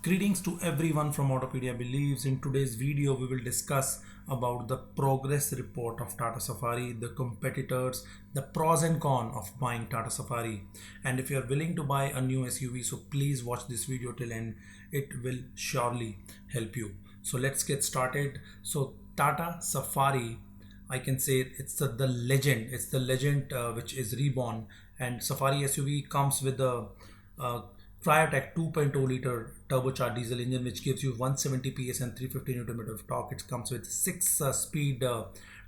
Greetings to everyone from Autopedia Believes. In today's video, we will discuss about the progress report of Tata Safari, the competitors, the pros and cons of buying Tata Safari. And if you are willing to buy a new SUV, so please watch this video till end. It will surely help you. So let's get started. So Tata Safari, I can say it's the legend. It's the legend which is reborn. And Safari SUV comes with the uh, Cryotech 2.0 liter turbocharged diesel engine, which gives you 170 PS and 350 Newton meter of torque. It comes with 6 speed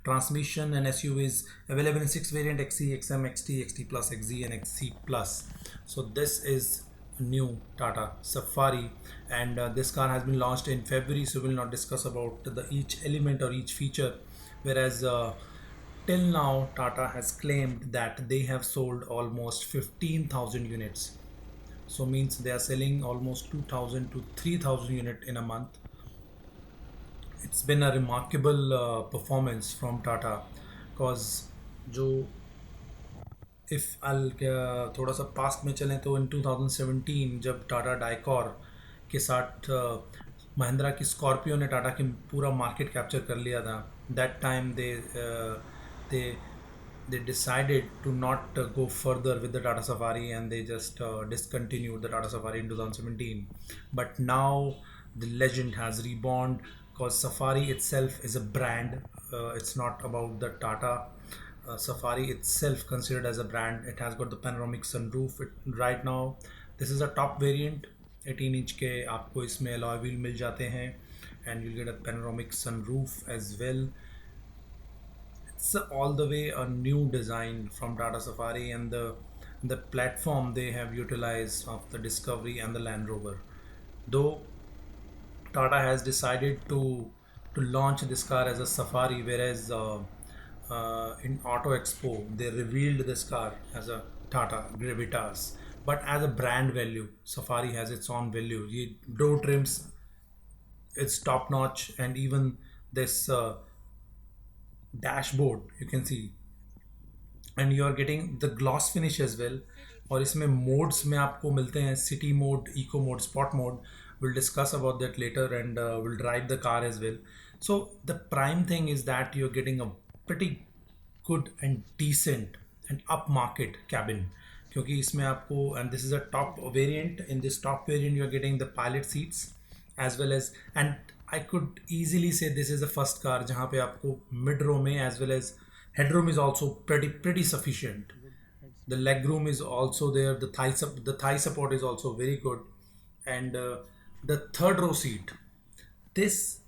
transmission, and SUV is available in 6 variant: XE, XM, XT, XT Plus, XZ, and XC Plus. So this is new Tata Safari, and this car has been launched in February. So we'll not discuss about the each element or each feature. Whereas till now, Tata has claimed that they have sold almost 15,000 units, so means they are selling almost 2000 to 3000 unit in a month. It's been a remarkable performance from Tata, because जो if I'll थोड़ा सा past में चलें तो इन 2017 जब टाटा डाइकॉर के साथ महिंद्रा की स्कॉर्पियो ने टाटा की पूरा मार्केट कैप्चर कर लिया था, that time they they decided to not go further with the Tata Safari, and they just discontinued the Tata Safari in 2017. But now the legend has reborn, because Safari itself is a brand. It's not about the Tata. Safari itself considered as a brand. It has got the panoramic sunroof. Right now, this is a top variant. 18 inch के आपको इसमें alloy wheel मिल जाते हैं, and you'll get a panoramic sunroof as well. It's all the way a new design from Tata Safari, and the platform they have utilized of the Discovery and the Land Rover. Though Tata has decided to launch this car as a Safari, whereas in Auto Expo they revealed this car as a Tata Gravitas. But as a brand value, Safari has its own value. The door trims, it's top notch, and even this dashboard you can see, and you are getting the gloss finish as well. और इसमें modes में आपको मिलते हैं city mode, eco mode, sport mode. We'll discuss about that later, and we'll drive the car as well. So the prime thing is that you're getting a pretty good and decent and upmarket cabin, क्योंकि इसमें आपको, and this is a top variant, in this top variant you're getting the pilot seats as well as, and I could easily say this is the first car जहाँ पे आपको mid row में as well as headroom is also pretty sufficient. The leg room is also there. The thigh support is also very good, and the third row seat. This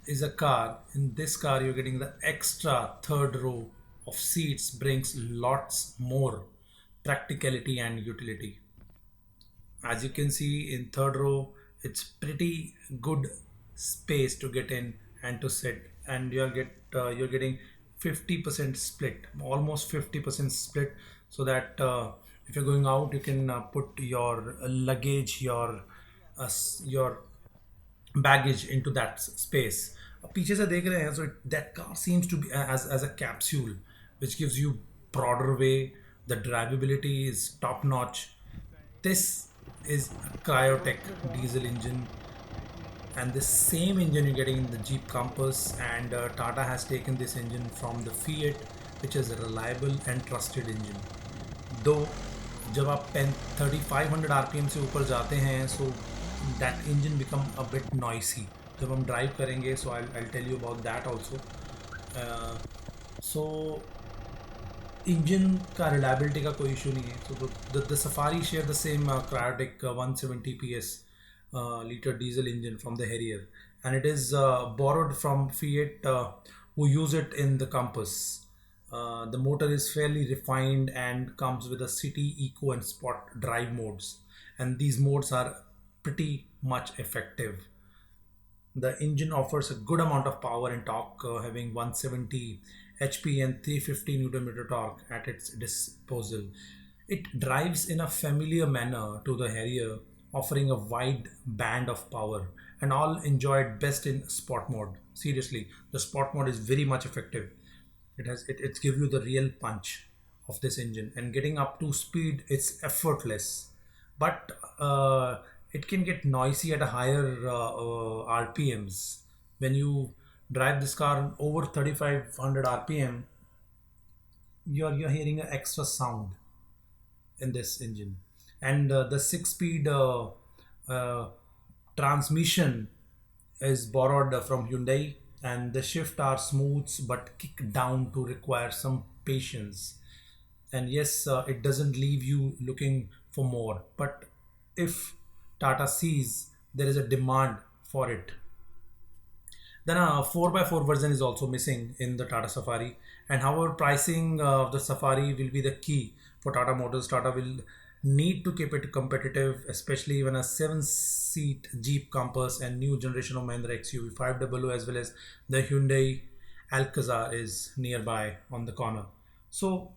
is a car. In this car, you're getting the extra third row of seats, brings lots more practicality and utility. As you can see in third row, it's pretty good space to get in and to sit, and you're getting 50% split, almost 50% split, so that if you're going out, you can put your luggage, your baggage into that space. पीछे से देख रहे हैं, so that car seems to be as a capsule, which gives you broader way. The drivability is top notch. This is a Cryotech diesel engine, and the same engine you're getting in the Jeep Compass, and Tata has taken this engine from the Fiat, which is a reliable and trusted engine. Though जब आप 3500 RPM से ऊपर जाते हैं, so that engine become a bit noisy जब हम drive करेंगे. So I'll tell you about that also. So engine का रिलायबिलिटी का कोई इशू नहीं है. So the Safari share the same Cryotech 170 PS liter diesel engine from the Harrier, and it is borrowed from Fiat, who use it in the Compass. The motor is fairly refined and comes with a city, eco, and sport drive modes, and these modes are pretty much effective. The engine offers a good amount of power and torque, having 170 HP and 350 Newton meter torque at its disposal. It drives in a familiar manner to the Harrier, offering a wide band of power, and all enjoy it best in sport mode. Seriously, the sport mode is very much effective. It's give you the real punch of this engine, and getting up to speed, it's effortless. But it can get noisy at a higher RPMs. When you drive this car over 3500 RPM, you're hearing an extra sound in this engine. And the 6 speed uh, transmission is borrowed from Hyundai, and the shift are smooth but kick down to require some patience. And yes, it doesn't leave you looking for more, but if Tata sees there is a demand for it, then a 4x4 version is also missing in the Tata Safari. And however, pricing of the Safari will be the key for Tata Motors. Tata will need to keep it competitive, especially when a 7-seat Jeep Compass and new generation of Mahindra XUV 500 as well as the Hyundai Alcazar is nearby on the corner. So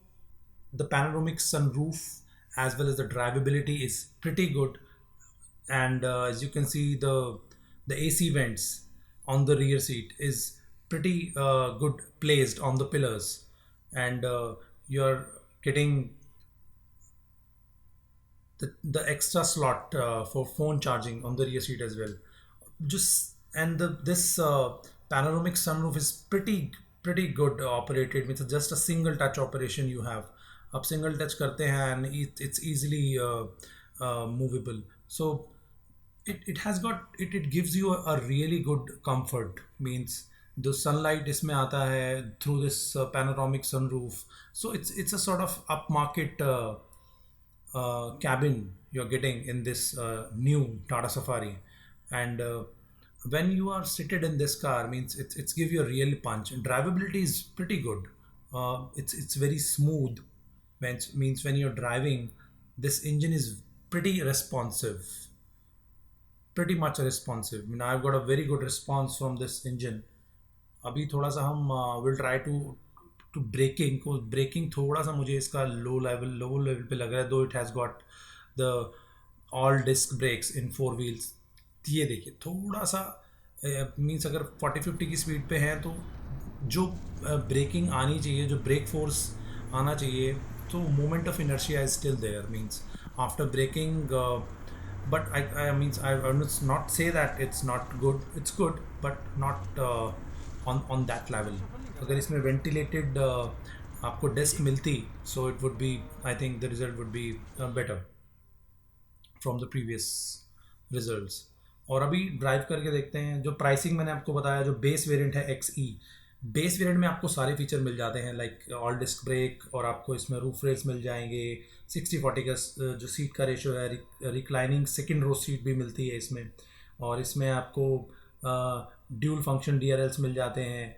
the panoramic sunroof as well as the drivability is pretty good, and as you can see, the AC vents on the rear seat is pretty good placed on the pillars, and you're getting the extra slot for phone charging on the rear seat as well. Just and this panoramic sunroof is pretty good operated. It's just a single touch operation you have. आप single touch करते हैं and it's easily movable. So it has got it gives you a really good comfort. Means the sunlight इसमें आता है through this panoramic sunroof. So it's a sort of upmarket cabin you're getting in this new Tata Safari. And when you are seated in this car, means it's give you a real punch. And drivability is pretty good. It's very smooth. Means when you're driving, this engine is pretty responsive, pretty much responsive. I mean, I've got a very good response from this engine. अभी थोड़ा सा हम will try to breaking को breaking थोड़ा सा मुझे इसका low level पे लग रहा है, though it has got the all disc brakes in 4 wheels. ये देखिए थोड़ा सा मीन्स अगर 40-50 की स्पीड पे है तो जो ब्रेकिंग आनी चाहिए, जो ब्रेक फोर्स आना चाहिए, तो moment of inertia is still there. Means after braking, but I means I would not say that it's not good. It's good, but not on that level. अगर इसमें ventilated आपको desk मिलती, so it would be, I think the result would be better from the previous results. और अभी drive करके देखते हैं. जो प्राइसिंग मैंने आपको बताया, जो बेस वेरिएंट है XE, बेस वेरिएंट में आपको सारे फीचर मिल जाते हैं, लाइक ऑल डिस्क ब्रेक, और आपको इसमें रूफ रेस मिल जाएंगे. 60-40 का जो सीट का रेशो है, रिक्लाइनिंग सेकंड रो सीट भी मिलती है इसमें. और इसमें आपको ड्यूल फंक्शन DRLs मिल जाते हैं.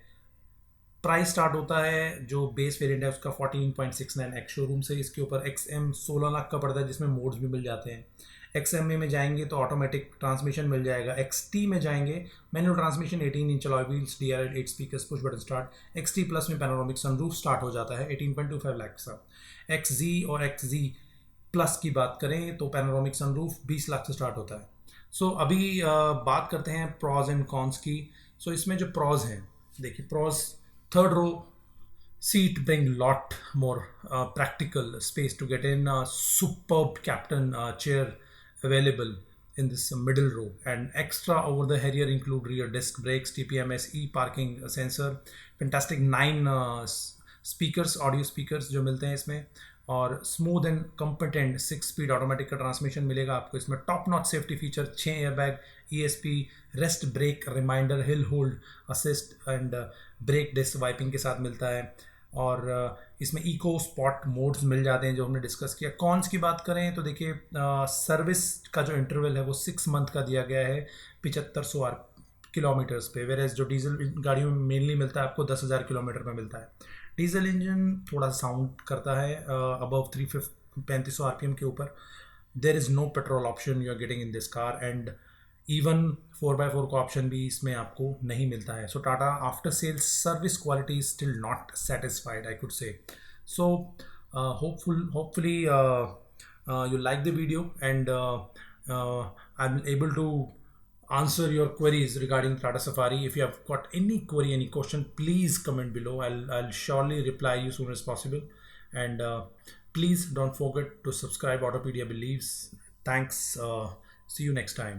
प्राइस स्टार्ट होता है जो बेस वेरिएंट है उसका 14.69 एक्स शोरूम से. इसके ऊपर XM 16 लाख का पड़ता है, जिसमें मोड्स भी मिल जाते हैं. XMA में जाएंगे तो ऑटोमेटिक ट्रांसमिशन मिल जाएगा. XT में जाएंगे manual transmission, 18 inch alloy wheels, DRL, 8 speakers, push button start. XT plus में पैनोरामिक सनरूफ स्टार्ट हो जाता है 18.25 लाख का. XZ और XZ प्लस की बात करें तो पैनोरामिक सनरूफ 20 लाख से स्टार्ट होता है. सो अभी बात करते हैं प्रॉज एंड कॉन्स की. सो इसमें जो प्रॉज हैं, देखिए pros, third row seat bring lot more practical space to get in. Superb captain chair available in this middle row, and extra over the Harrier include rear disc brakes, TPMS, e-parking sensor, fantastic 9 speakers, audio speakers जो मिलते हैं इसमें, और smooth and competent 6 speed automatic का transmission मिलेगा आपको इसमें. Top notch safety feature, 6 airbag, ESP, rest break reminder, hill hold assist and brake disc wiping के साथ मिलता है. और इसमें इको स्पॉट मोड्स मिल जाते हैं जो हमने डिस्कस किया. कॉन्स की बात करें तो देखिए सर्विस का जो इंटरवल है वो 6 मंथ का दिया गया है 7500 किलोमीटर्स पे, वेर एज जो डीजल गाड़ियों में मेनली मिलता है आपको 10,000 किलोमीटर पे मिलता है. डीजल इंजन थोड़ा साउंड करता है अबव 3500 RPM के ऊपर. There is no petrol option you are getting in this car, and even 4x4 का ऑप्शन भी इसमें आपको नहीं मिलता है. So Tata after sales service quality is still not satisfied, I could say. So hopefully you like the video, and I'm able to answer your queries regarding Tata Safari. If you have got any query, any question, please comment below. I'll surely reply you soon as possible. And please don't forget to subscribe Autopedia Believes. Thanks See you next time.